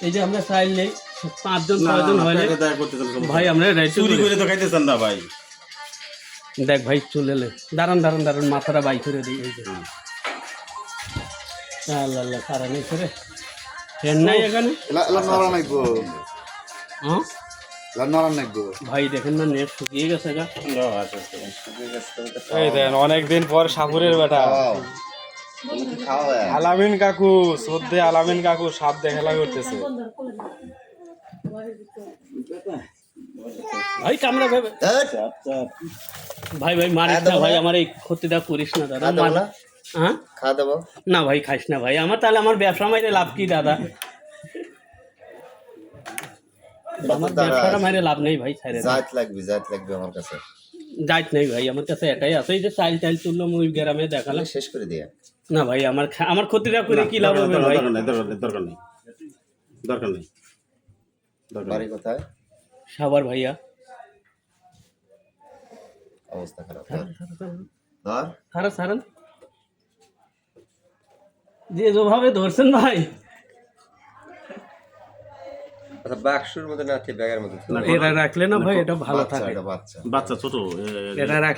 এই যে আমরা চাইলে 5 জন 6 জন হলে ভাই আমরা চুরি করে তো খাইতেছেন না ভাই। দেখ ভাই চলে এলে দাঁড়ান দাঁড়ান দাঁড়ান মাথাটা বাই করে দিই এই যে আল্লাহ আল্লাহ সারা নেই করে ফ্যান নাই এখানে হ্যাঁ ভাই দেখেন না নেট শুকিয়ে গেছে গা এই দেন অনেকদিন পর সাপুরের বেটা আলামিন কাকু শ্রদ্ধে আলামিন কাকু সাপ দেখালা করতেছে। ভাই কামড়া ভাই ভাই ভাই মারিস না ভাই আমার এই ক্ষতিটা করিস না দাদা হ্যাঁ খাওয়া দেবো না ভাই খাইস না ভাই আমার তাহলে আমার ব্যবসা মাইরে লাভ কি দাদা আমার ব্যবসাটা মাইরে লাভ নেই ভাই ছাইরে জাত লাগবে আমার কাছে যাইত নেই ভাই আমার কাছে এটাই আছে এই যে চাইল টাইল তুললাম ওই গ্রামে দেখালাম শেষ করে দিয়া না ভাই আমার ক্ষতিটা করে কি লাভ হবে ভাই দরকার নেই বাড়ি কোথায় সাবার ভাইয়া অবস্থা খারাপ সারা সারান যে যেভাবে ধরছেন ভাই আচ্ছা বাক্সের মধ্যে না ঠিক ব্যাগের মধ্যে এটা রাখলে না ভাই এটা ভালো থাকে বাচ্চা বাচ্চা ছোট এটা রাখলে